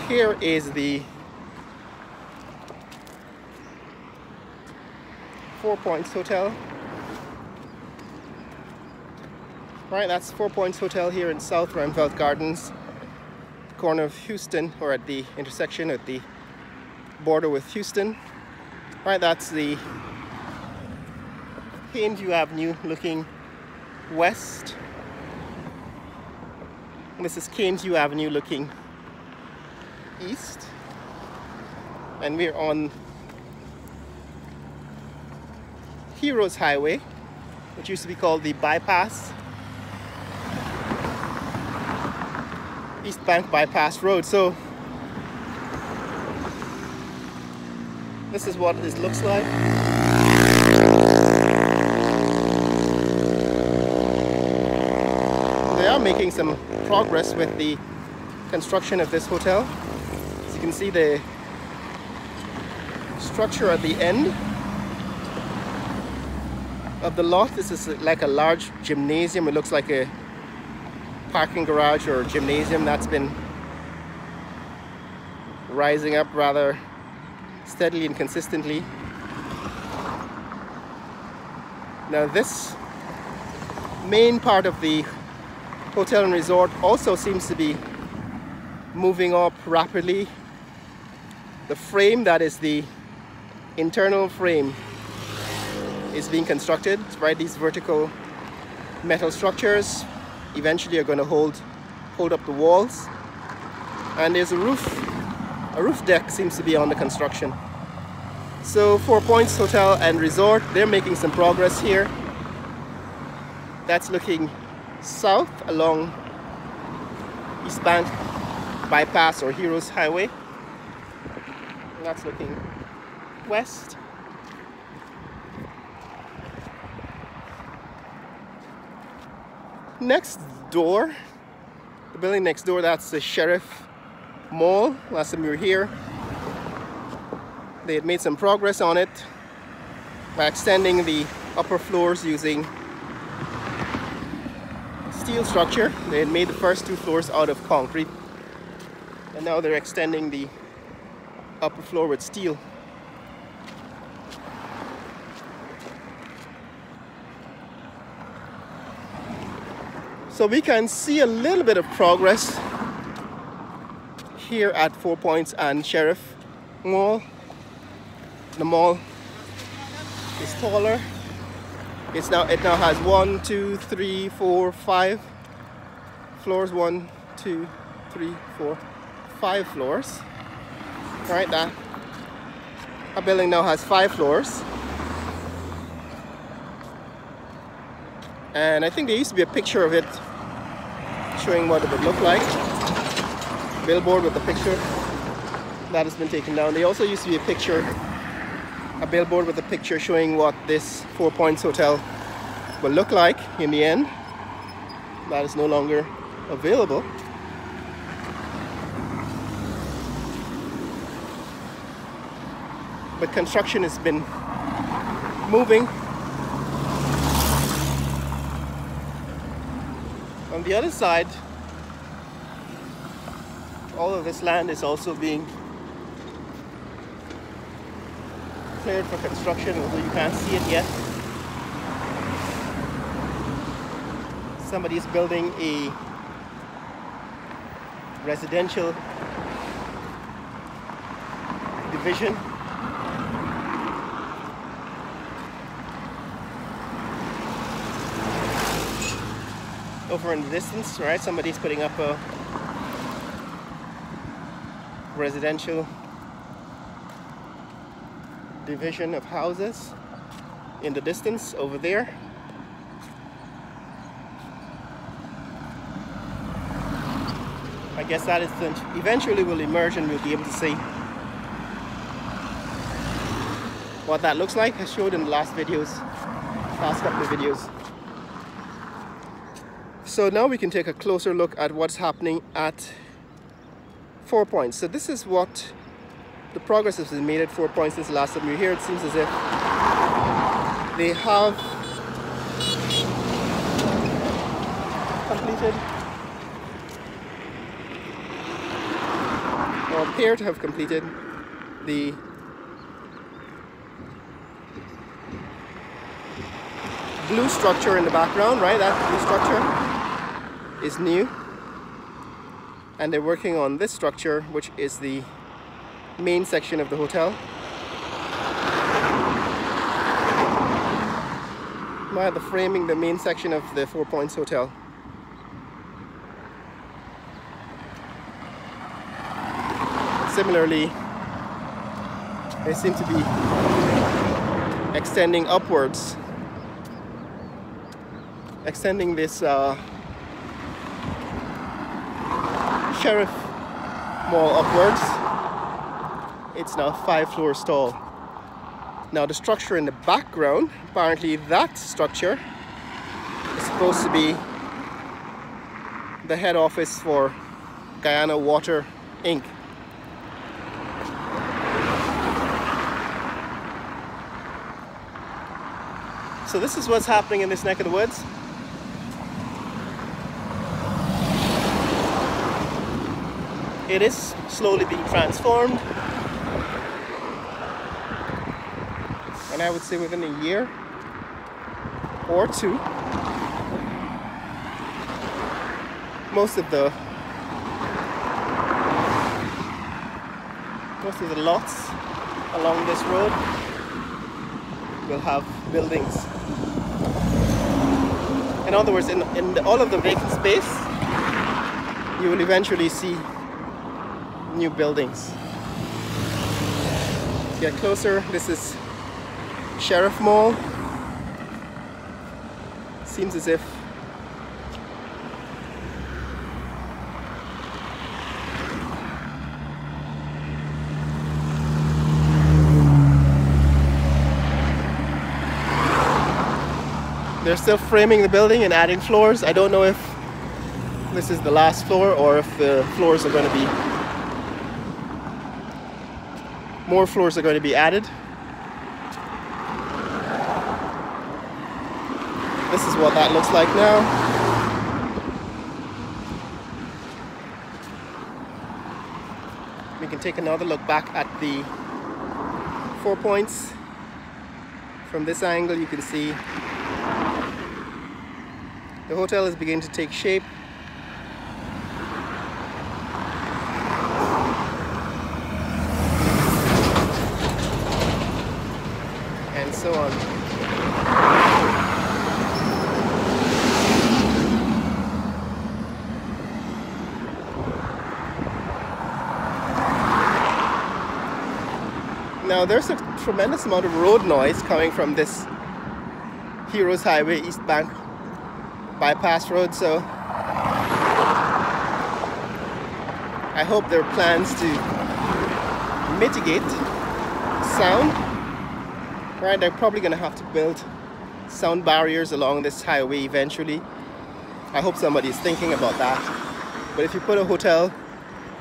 Here is the 4 Points Hotel. Right, that's 4 Points Hotel here in South Remveld Gardens, corner of Houston, or at the intersection at the border with Houston. Right, that's the Plainview Avenue looking west. This is Plainview Avenue looking east. And we're on Heroes Highway, which used to be called the Bypass. East Bank Bypass Road. So this is what this looks like. They are making some progress with the construction of this hotel. As you can see, the structure at the end of the lot, this is like a large gymnasium. It looks like a parking garage or gymnasium that's been rising up rather steadily and consistently. Now this main part of the hotel and resort also seems to be moving up rapidly. The frame, that is the internal frame, is being constructed, right? These vertical metal structures eventually are going to hold up the walls, and there's a roof deck seems to be on the construction. So 4 Points Hotel and Resort, they're making some progress here. That's looking south along East Bank Bypass or Heroes Highway, and that's looking west. Next door, the building next door, that's the Sheriff Mall. Last time we were here, they had made some progress on it by extending the upper floors using steel structure. They had made the first 2 floors out of concrete, and now they're extending the upper floor with steel. So we can see a little bit of progress here at 4 Points and Sheriff Mall. The mall is taller. It now has 1, 2, 3, 4, 5 floors. 1, 2, 3, 4, 5 floors. Right, that our building now has 5 floors. And I think there used to be a picture of it showing what it would look like. Billboard with the picture. That has been taken down. There also used to be a billboard with a picture showing what this 4 Points Hotel will look like in the end. That is no longer available. But construction has been moving. On the other side, all of this land is also being cleared for construction, although you can't see it yet. Somebody is building a residential division. Over in the distance, right? Somebody's putting up a residential division of houses in the distance over there. I guess that is eventually will emerge and we'll be able to see what that looks like. I showed in the last couple of videos. So now we can take a closer look at what's happening at 4 Points. So this is what the progress has been made at 4 Points since the last time we were here. It seems as if they have completed or appear to have completed the blue structure in the background, right? That blue structure is new. And they're working on this structure, which is the main section of the hotel. Now the framing, the main section of the Four Points Hotel. Similarly, they seem to be extending upwards, extending this Sheriff Mall upwards. It's now 5 floors tall. Now the structure in the background, apparently that structure is supposed to be the head office for Guyana Water Inc. So this is what's happening in this neck of the woods. It is slowly being transformed. And I would say within a year or two, most of the lots along this road will have buildings. In other words, in all of the vacant space, you will eventually see new buildings. Get closer. This is Sheriff Mall. Seems as if they're still framing the building and adding floors. I don't know if this is the last floor or if the floors are going to be, more floors are going to be added. This is what that looks like now. We can take another look back at the 4 Points. From this angle you can see the hotel is beginning to take shape. And so on. Now there's a tremendous amount of road noise coming from this Heroes Highway East Bank bypass road, so I hope there are plans to mitigate sound. Right, they're probably going to have to build sound barriers along this highway eventually. I hope somebody is thinking about that. But if you put a hotel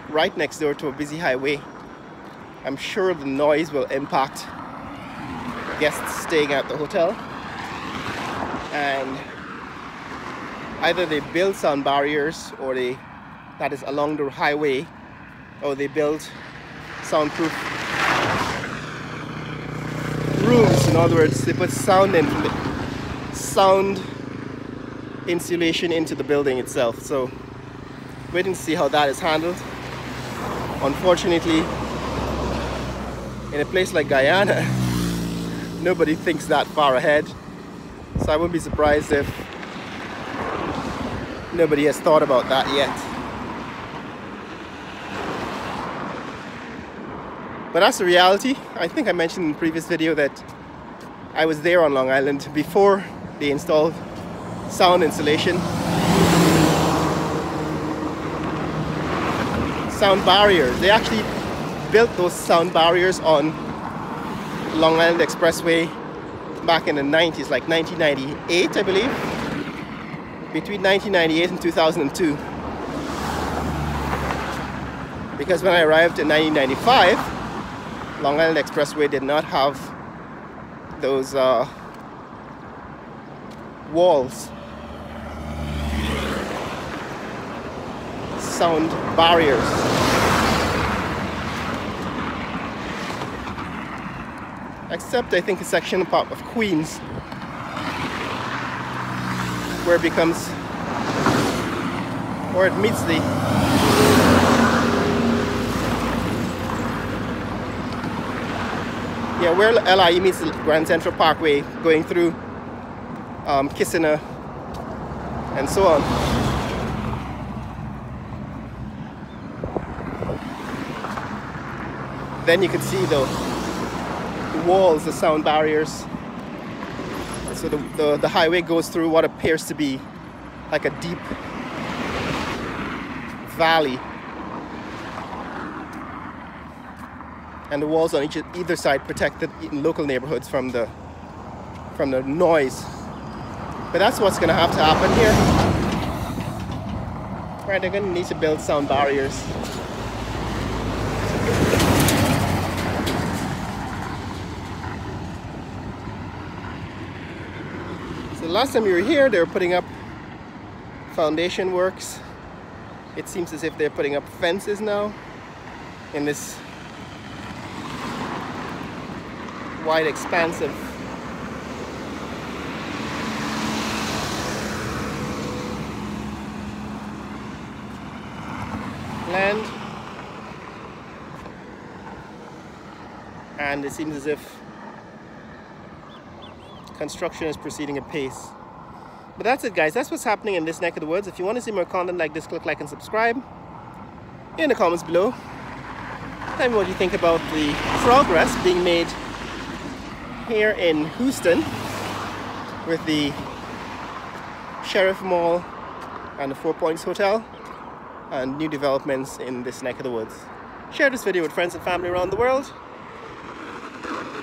right next door to a busy highway, I'm sure the noise will impact guests staying at the hotel. And either they build sound barriers, or that is along the highway, or they build soundproof rooms. In other words, they put sound insulation into the building itself. So waiting to see how that is handled. Unfortunately, in a place like Guyana, nobody thinks that far ahead. So I wouldn't be surprised if nobody has thought about that yet. But that's the reality. I think I mentioned in the previous video that I was there on Long Island before they installed sound insulation. Sound barriers. They actually built those sound barriers on Long Island Expressway back in the 90s, like 1998, I believe. Between 1998 and 2002. Because when I arrived in 1995, Long Island Expressway did not have those walls, sound barriers. except I think a section of Queens where it becomes, where it meets the where LIE meets the Grand Central Parkway, going through Kissinger and so on. Then you can see the walls, the sound barriers. So the highway goes through what appears to be like a deep valley. And the walls on either side protect the local neighborhoods from the noise. But that's what's going to have to happen here. Right, they're going to need to build sound barriers. So the last time you were here, they were putting up foundation works. It seems as if they're putting up fences now in this wide expanse of land, and it seems as if construction is proceeding at pace. But that's it, guys. That's what's happening in this neck of the woods. If you want to see more content like this, click like and subscribe in the comments below. Tell me what you think about the progress being made here in Houston with the Sheriff Mall and the Four Points Hotel and new developments in this neck of the woods. Share this video with friends and family around the world.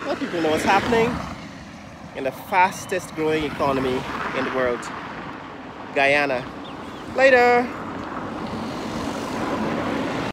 Let people know what's happening in the fastest growing economy in the world, Guyana. Later!